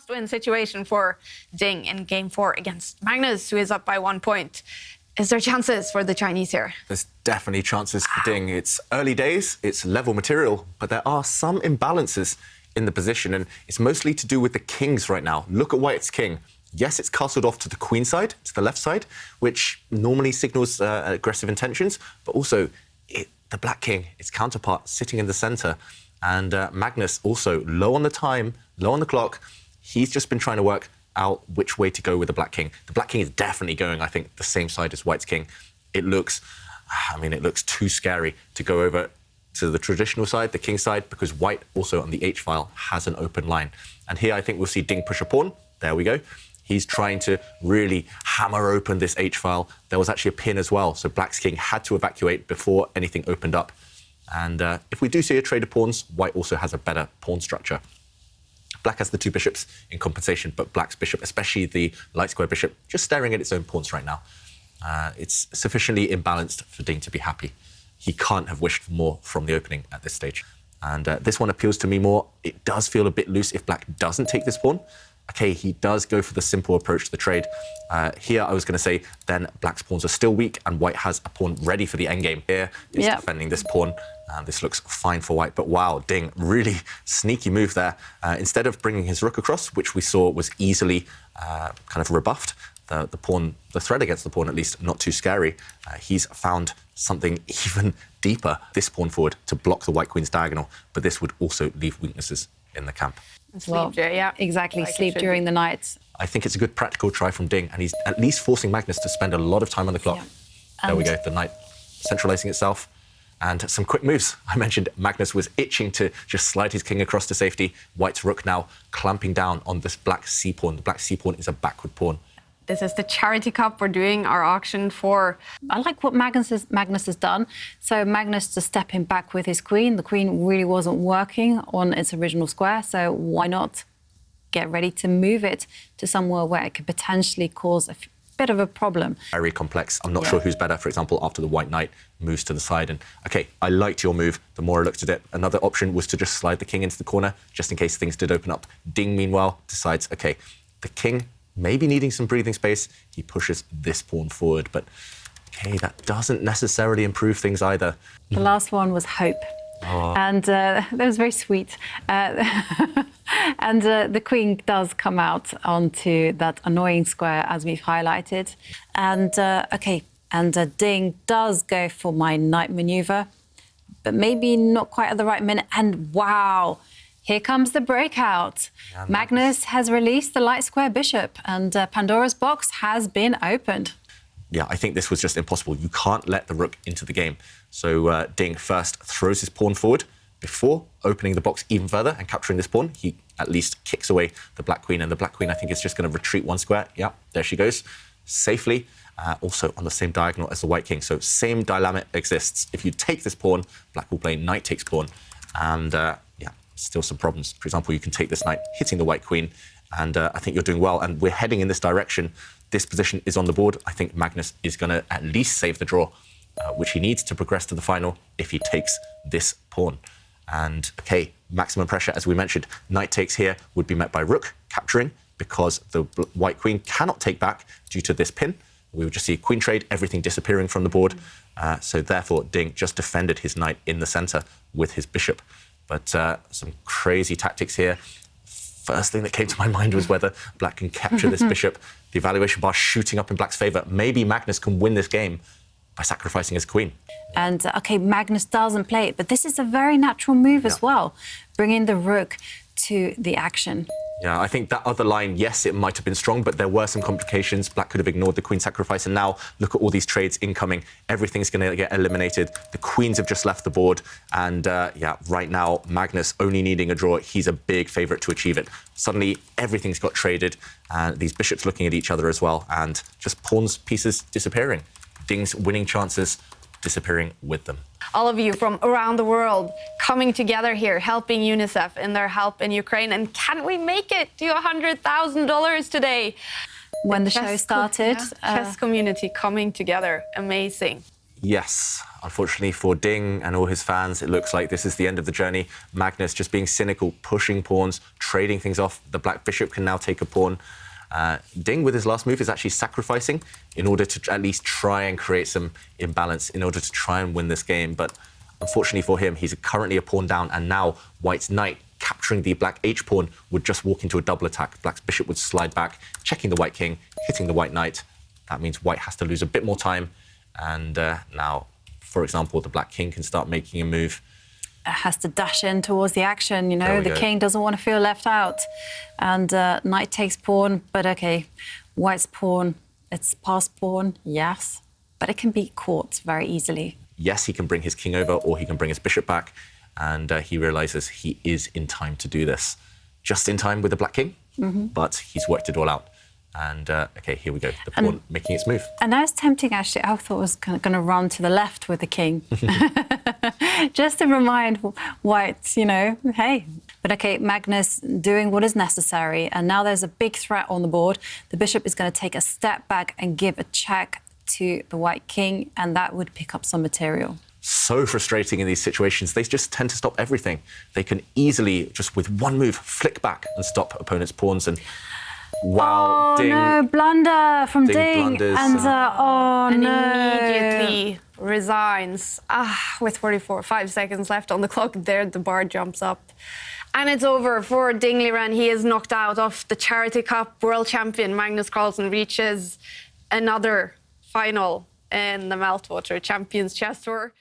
must-win situation for Ding in Game 4 against Magnus, who is up by 1 point. Is there chances for the Chinese here? There's definitely chances for Ding. It's early days, it's level material, but there are some imbalances in the position, and it's mostly to do with the kings right now. Look at White's king. Yes, it's castled off to the queen side, to the left side, which normally signals aggressive intentions, but also the black king, its counterpart, sitting in the centre. And Magnus also low on the time, low on the clock. He's just been trying to work out which way to go with the black king. The black king is definitely going, I think, the same side as White's king. It looks too scary to go over to the traditional side, the king side, because White also on the H file has an open line. And here I think we'll see Ding push a pawn. There we go. He's trying to really hammer open this H file. There was actually a pin as well, so Black's king had to evacuate before anything opened up. And if we do see a trade of pawns, White also has a better pawn structure. Black has the two bishops in compensation, but Black's bishop, especially the light square bishop, just staring at its own pawns right now. It's sufficiently imbalanced for Ding to be happy. He can't have wished for more from the opening at this stage. And this one appeals to me more. It does feel a bit loose if Black doesn't take this pawn. OK, he does go for the simple approach to the trade. Here, I was going to say, then Black's pawns are still weak, and White has a pawn ready for the endgame. Here is defending this pawn, and this looks fine for White. But wow, Ding, really sneaky move there. Instead of bringing his rook across, which we saw was easily kind of rebuffed, the threat against the pawn, at least, not too scary. He's found something even deeper, this pawn forward, to block the White Queen's diagonal. But this would also leave weaknesses in the camp. Sleep, yeah. Exactly, like sleep during the night. I think it's a good practical try from Ding, and he's at least forcing Magnus to spend a lot of time on the clock. There we go, the knight centralising itself. And some quick moves. I mentioned Magnus was itching to just slide his king across to safety. White's rook now clamping down on this black c-pawn. The black c-pawn is a backward pawn. This is the charity cup we're doing our auction for. I like what Magnus has done. So Magnus just stepping back with his queen. The queen really wasn't working on its original square, so why not get ready to move it to somewhere where it could potentially cause a bit of a problem. Very complex. I'm not sure who's better, for example, after the white knight moves to the side. And, OK, I liked your move. The more I looked at it, another option was to just slide the king into the corner, just in case things did open up. Ding, meanwhile, decides, OK, the king maybe needing some breathing space, he pushes this pawn forward. But, OK, that doesn't necessarily improve things either. The last one was hope. Oh. And that was very sweet. And the queen does come out onto that annoying square, as we've highlighted. And, OK, and Ding does go for my knight maneuver, but maybe not quite at the right minute. And, wow, here comes the breakout. Yeah, Magnus has released the light square bishop, and Pandora's box has been opened. Yeah, I think this was just impossible. You can't let the rook into the game. So Ding first throws his pawn forward before opening the box even further and capturing this pawn. He at least kicks away the black queen, and the black queen, I think, is just going to retreat one square. Yeah, there she goes, safely. Also on the same diagonal as the white king. So same dilemma exists. If you take this pawn, black will play knight takes pawn. And yeah, still some problems. For example, you can take this knight, hitting the white queen, and I think you're doing well. And we're heading in this direction. This position is on the board. I think Magnus is going to at least save the draw, which he needs to progress to the final if he takes this pawn. And, OK, maximum pressure, as we mentioned. Knight takes here would be met by rook, capturing, because the white queen cannot take back due to this pin. We would just see queen trade, everything disappearing from the board. So, therefore, Ding just defended his knight in the centre with his bishop. But some crazy tactics here. First thing that came to my mind was whether black can capture this bishop. The evaluation bar shooting up in black's favour. Maybe Magnus can win this game by sacrificing his queen. And, OK, Magnus doesn't play it, but this is a very natural move as well, bringing the rook to the action. Yeah, I think that other line, yes, it might have been strong, but there were some complications. Black could have ignored the queen sacrifice, and now look at all these trades incoming. Everything's going to get eliminated. The queens have just left the board, and yeah, right now, Magnus only needing a draw. He's a big favourite to achieve it. Suddenly, everything's got traded, and these bishops looking at each other as well, and just pawns, pieces disappearing. Ding's winning chances disappearing with them. All of you from around the world coming together here, helping UNICEF in their help in Ukraine. And can we make it to $100,000 today? When the show started. Chess community coming together. Amazing. Yes, unfortunately for Ding and all his fans, it looks like this is the end of the journey. Magnus just being cynical, pushing pawns, trading things off. The black bishop can now take a pawn. Ding, with his last move, is actually sacrificing in order to at least try and create some imbalance, in order to try and win this game. But unfortunately for him, he's currently a pawn down, and now White's knight, capturing the black h-pawn, would just walk into a double attack. Black's bishop would slide back, checking the white king, hitting the white knight. That means White has to lose a bit more time. And now, for example, the black king can start making a move. Has to dash in towards the action, you know. The king doesn't want to feel left out. And knight takes pawn, but OK, White's pawn, it's passed pawn, yes, but it can be caught very easily. Yes, he can bring his king over, or he can bring his bishop back, and he realizes he is in time to do this. Just in time with the black king, but he's worked it all out. And OK, here we go, the pawn making its move. And that was tempting, actually. I thought it was going to run to the left with the king. Just to remind White, you know, hey. But OK, Magnus doing what is necessary. And now there's a big threat on the board. The bishop is going to take a step back and give a check to the white king, and that would pick up some material. So frustrating in these situations. They just tend to stop everything. They can easily, just with one move, flick back and stop opponent's pawns. And wow, oh, Ding. no, blunder from Ding. Blunders. And oh, and no. immediately resigns. With 5 seconds left on the clock, there the bar jumps up. And it's over for Ding Liren. He is knocked out of the Charity Cup. World champion Magnus Carlsen reaches another final in the Meltwater Champions Chess Tour.